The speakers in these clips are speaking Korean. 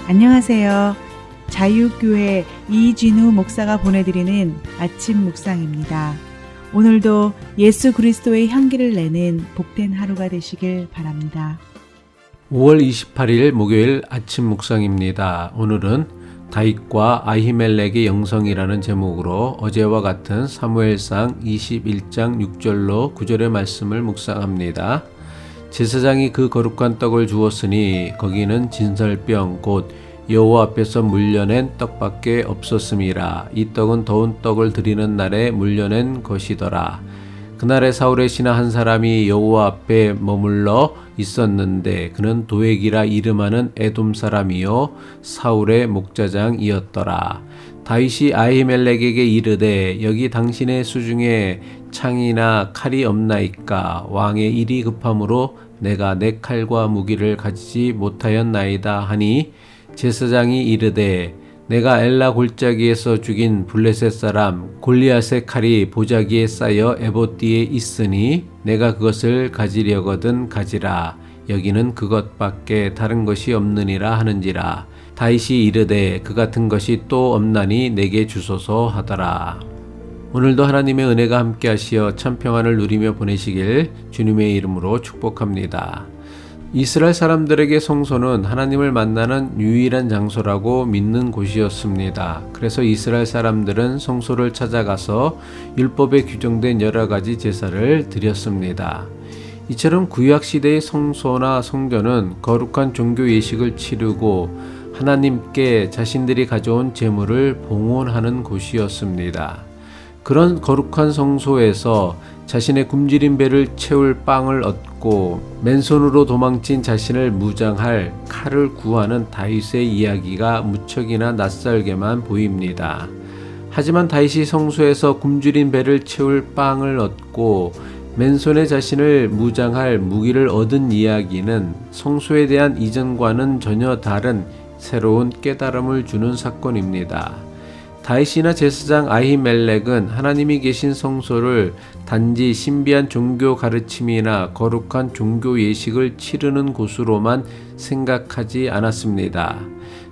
안녕하세요. 자유교회 이진우 목사가 보내드리는 아침 묵상입니다. 오늘도 예수 그리스도의 향기를 내는 복된 하루가 되시길 바랍니다. 5월 28일 목요일 아침 묵상입니다. 오늘은 다윗과 아히멜렉의 영성이라는 제목으로 어제와 같은 사무엘상 21장 6절로 9절의 말씀을 묵상합니다. 제사장이 그 거룩한 떡을 주었으니 거기는 진설병 곧 여호와 앞에서 물려낸 떡밖에 없었음이라. 이 떡은 더운 떡을 드리는 날에 물려낸 것이더라. 그날에 사울의 신하 한 사람이 여호와 앞에 머물러 있었는데 그는 도액이라 이름하는 에돔 사람이요 사울의 목자장이었더라. 다윗이 아히멜렉에게 이르되 여기 당신의 수중에 창이나 칼이 없나이까. 왕의 일이 급함으로 내가 내 칼과 무기를 가지지 못하였나이다 하니 제사장이 이르되 내가 엘라 골짜기에서 죽인 블레셋 사람 골리앗의 칼이 보자기에 쌓여 에봇디에 있으니 내가 그것을 가지려거든 가지라. 여기는 그것밖에 다른 것이 없느니라 하는지라. 다윗이 이르되 그 같은 것이 또 없나니 내게 주소서 하더라. 오늘도 하나님의 은혜가 함께 하시어 참 평안을 누리며 보내시길 주님의 이름으로 축복합니다. 이스라엘 사람들에게 성소는 하나님을 만나는 유일한 장소라고 믿는 곳이었습니다. 그래서 이스라엘 사람들은 성소를 찾아가서 율법에 규정된 여러 가지 제사를 드렸습니다. 이처럼 구약시대의 성소나 성전은 거룩한 종교 예식을 치르고 하나님께 자신들이 가져온 제물을 봉헌하는 곳이었습니다. 그런 거룩한 성소에서 자신의 굶주린 배를 채울 빵을 얻고 맨손으로 도망친 자신을 무장할 칼을 구하는 다윗의 이야기가 무척이나 낯설게만 보입니다. 하지만 다윗이 성소에서 굶주린 배를 채울 빵을 얻고 맨손에 자신을 무장할 무기를 얻은 이야기는 성소에 대한 이전과는 전혀 다른 새로운 깨달음을 주는 사건입니다. 다윗이나 제사장 아히멜렉은 하나님이 계신 성소를 단지 신비한 종교 가르침이나 거룩한 종교 예식을 치르는 곳으로만 생각하지 않았습니다.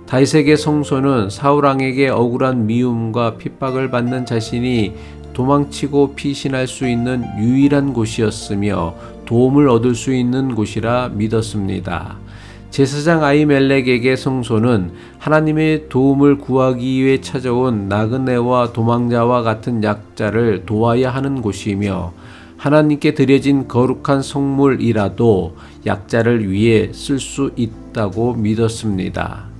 다윗에게 성소는 사울왕에게 억울한 미움과 핍박을 받는 자신이 도망치고 피신할 수 있는 유일한 곳이었으며 도움을 얻을 수 있는 곳이라 믿었습니다. 제사장 아히멜렉에게 성소는 하나님의 도움을 구하기 위해 찾아온 나그네와 도망자와 같은 약자를 도와야 하는 곳이며 하나님께 드려진 거룩한 성물이라도 약자를 위해 쓸 수 있다고 믿었습니다.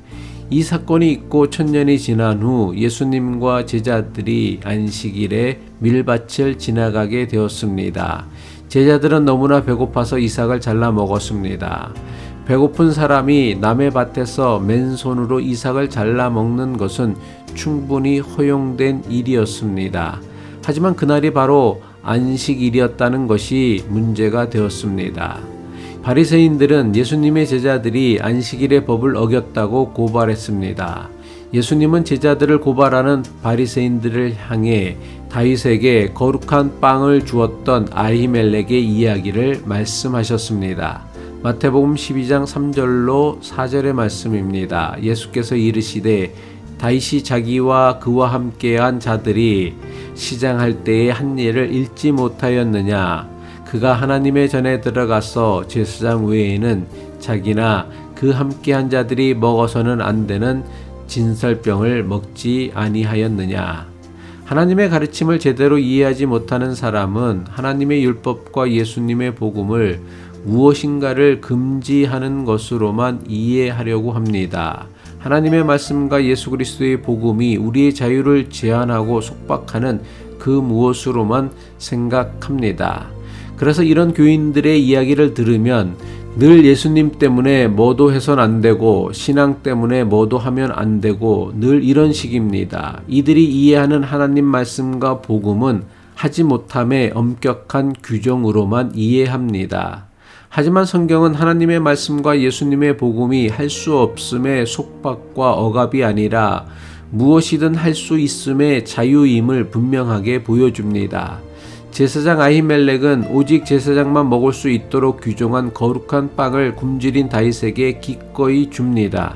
이 사건이 있고 1000년이 지난 후 예수님과 제자들이 안식일에 밀밭을 지나가게 되었습니다. 제자들은 너무나 배고파서 이삭을 잘라 먹었습니다. 배고픈 사람이 남의 밭에서 맨손으로 이삭을 잘라 먹는 것은 충분히 허용된 일이었습니다. 하지만 그날이 바로 안식일이었다는 것이 문제가 되었습니다. 바리새인들은 예수님의 제자들이 안식일의 법을 어겼다고 고발했습니다. 예수님은 제자들을 고발하는 바리새인들을 향해 다윗에게 거룩한 빵을 주었던 아히멜렉의 이야기를 말씀하셨습니다. 마태복음 12장 3절로 4절의 말씀입니다. 예수께서 이르시되 다윗이 자기와 그와 함께한 자들이 시장할 때에 한 일을 잊지 못하였느냐. 그가 하나님의 전에 들어가서 제사장 외에는 자기나 그 함께한 자들이 먹어서는 안 되는 진설병을 먹지 아니하였느냐. 하나님의 가르침을 제대로 이해하지 못하는 사람은 하나님의 율법과 예수님의 복음을 무엇인가를 금지하는 것으로만 이해하려고 합니다. 하나님의 말씀과 예수 그리스도의 복음이 우리의 자유를 제한하고 속박하는 그 무엇으로만 생각합니다. 그래서 이런 교인들의 이야기를 들으면 늘 예수님 때문에 뭐도 해선 안 되고 신앙 때문에 뭐도 하면 안 되고 늘 이런 식입니다. 이들이 이해하는 하나님 말씀과 복음은 하지 못함의 엄격한 규정으로만 이해합니다. 하지만 성경은 하나님의 말씀과 예수님의 복음이 할 수 없음의 속박과 억압이 아니라 무엇이든 할 수 있음의 자유임을 분명하게 보여줍니다. 제사장 아히멜렉은 오직 제사장만 먹을 수 있도록 규정한 거룩한 빵을 굶주린 다윗에게 기꺼이 줍니다.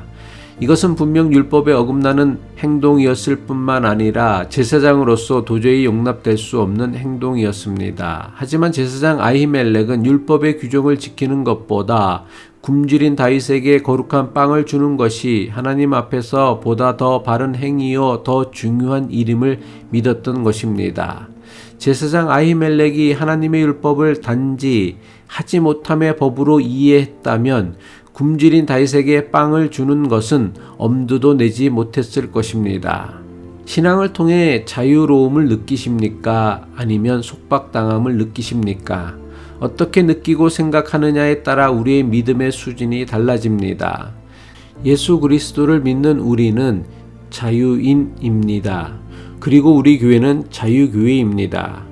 이것은 분명 율법에 어긋나는 행동이었을 뿐만 아니라 제사장으로서 도저히 용납될 수 없는 행동이었습니다. 하지만 제사장 아히멜렉은 율법의 규정을 지키는 것보다 굶주린 다윗에게 거룩한 빵을 주는 것이 하나님 앞에서 보다 더 바른 행위요 더 중요한 일임을 믿었던 것입니다. 제사장 아히멜렉이 하나님의 율법을 단지 하지 못함의 법으로 이해했다면 굶주린 다윗에게 빵을 주는 것은 엄두도 내지 못했을 것입니다. 신앙을 통해 자유로움을 느끼십니까? 아니면 속박당함을 느끼십니까? 어떻게 느끼고 생각하느냐에 따라 우리의 믿음의 수준이 달라집니다. 예수 그리스도를 믿는 우리는 자유인입니다. 그리고 우리 교회는 자유교회입니다.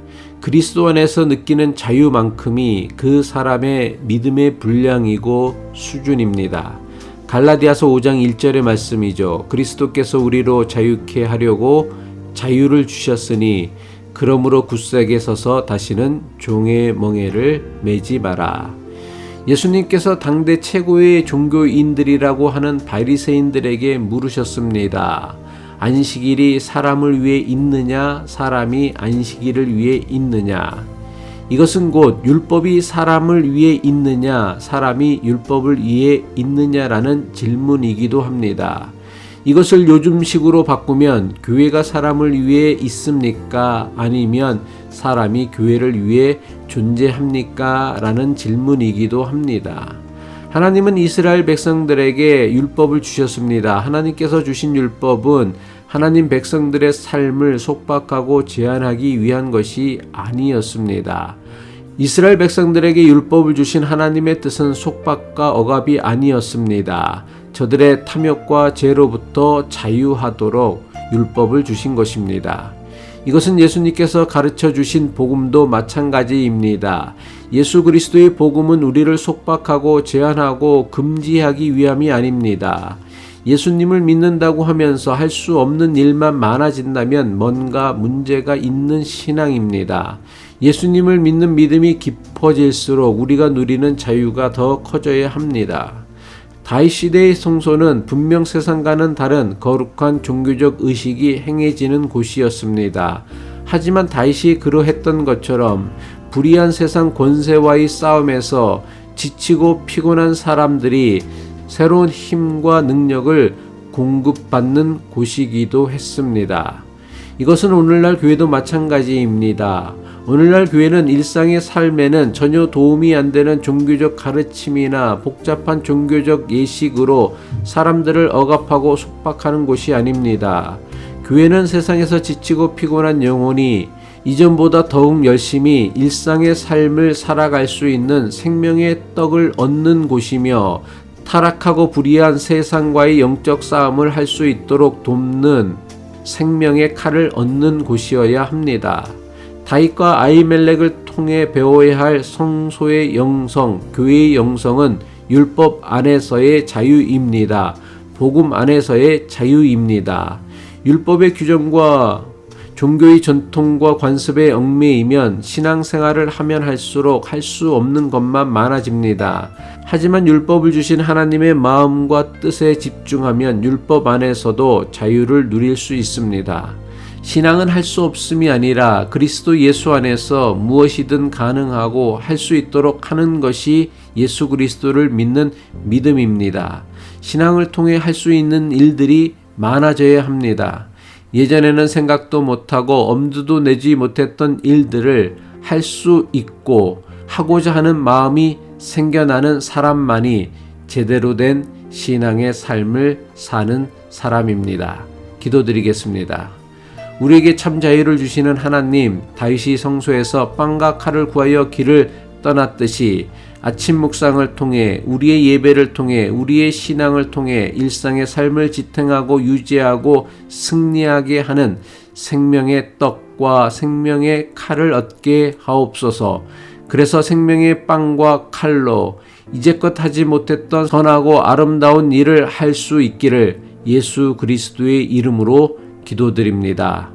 그리스도 안에서 느끼는 자유만큼이 그 사람의 믿음의 분량이고 수준입니다. 갈라디아서 5장 1절의 말씀이죠. 그리스도께서 우리로 자유케 하려고 자유를 주셨으니 그러므로 굳세게 서서 다시는 종의 멍에를 매지 마라. 예수님께서 당대 최고의 종교인들이라고 하는 바리새인들에게 물으셨습니다. 안식일이 사람을 위해 있느냐, 사람이 안식일을 위해 있느냐. 이것은 곧 율법이 사람을 위해 있느냐, 사람이 율법을 위해 있느냐라는 질문이기도 합니다. 이것을 요즘식으로 바꾸면 교회가 사람을 위해 있습니까? 아니면 사람이 교회를 위해 존재합니까? 라는 질문이기도 합니다. 하나님은 이스라엘 백성들에게 율법을 주셨습니다. 하나님께서 주신 율법은 하나님 백성들의 삶을 속박하고 제한하기 위한 것이 아니었습니다. 이스라엘 백성들에게 율법을 주신 하나님의 뜻은 속박과 억압이 아니었습니다. 저들의 탐욕과 죄로부터 자유하도록 율법을 주신 것입니다. 이것은 예수님께서 가르쳐 주신 복음도 마찬가지입니다. 예수 그리스도의 복음은 우리를 속박하고 제한하고 금지하기 위함이 아닙니다. 예수님을 믿는다고 하면서 할 수 없는 일만 많아진다면 뭔가 문제가 있는 신앙입니다. 예수님을 믿는 믿음이 깊어질수록 우리가 누리는 자유가 더 커져야 합니다. 다윗 시대의 성소는 분명 세상과는 다른 거룩한 종교적 의식이 행해지는 곳이었습니다. 하지만 다윗이 그러했던 것처럼 불의한 세상 권세와의 싸움에서 지치고 피곤한 사람들이 새로운 힘과 능력을 공급받는 곳이기도 했습니다. 이것은 오늘날 교회도 마찬가지입니다. 오늘날 교회는 일상의 삶에는 전혀 도움이 안 되는 종교적 가르침이나 복잡한 종교적 예식으로 사람들을 억압하고 속박하는 곳이 아닙니다. 교회는 세상에서 지치고 피곤한 영혼이 이전보다 더욱 열심히 일상의 삶을 살아갈 수 있는 생명의 떡을 얻는 곳이며 타락하고 불의한 세상과의 영적 싸움을 할 수 있도록 돕는 생명의 칼을 얻는 곳이어야 합니다. 다윗과 아히멜렉을 통해 배워야 할 성소의 영성, 교회의 영성은 율법 안에서의 자유입니다. 복음 안에서의 자유입니다. 율법의 규정과 종교의 전통과 관습에 얽매이면 신앙생활을 하면 할수록 할 수 없는 것만 많아집니다. 하지만 율법을 주신 하나님의 마음과 뜻에 집중하면 율법 안에서도 자유를 누릴 수 있습니다. 신앙은 할 수 없음이 아니라 그리스도 예수 안에서 무엇이든 가능하고 할 수 있도록 하는 것이 예수 그리스도를 믿는 믿음입니다. 신앙을 통해 할 수 있는 일들이 많아져야 합니다. 예전에는 생각도 못하고 엄두도 내지 못했던 일들을 할 수 있고 하고자 하는 마음이 생겨나는 사람만이 제대로 된 신앙의 삶을 사는 사람입니다. 기도드리겠습니다. 우리에게 참 자유를 주시는 하나님, 다윗이 성소에서 빵과 칼을 구하여 길을 떠났듯이 아침 묵상을 통해 우리의 예배를 통해 우리의 신앙을 통해 일상의 삶을 지탱하고 유지하고 승리하게 하는 생명의 떡과 생명의 칼을 얻게 하옵소서. 그래서 생명의 빵과 칼로 이제껏 하지 못했던 선하고 아름다운 일을 할 수 있기를 예수 그리스도의 이름으로 기도드립니다.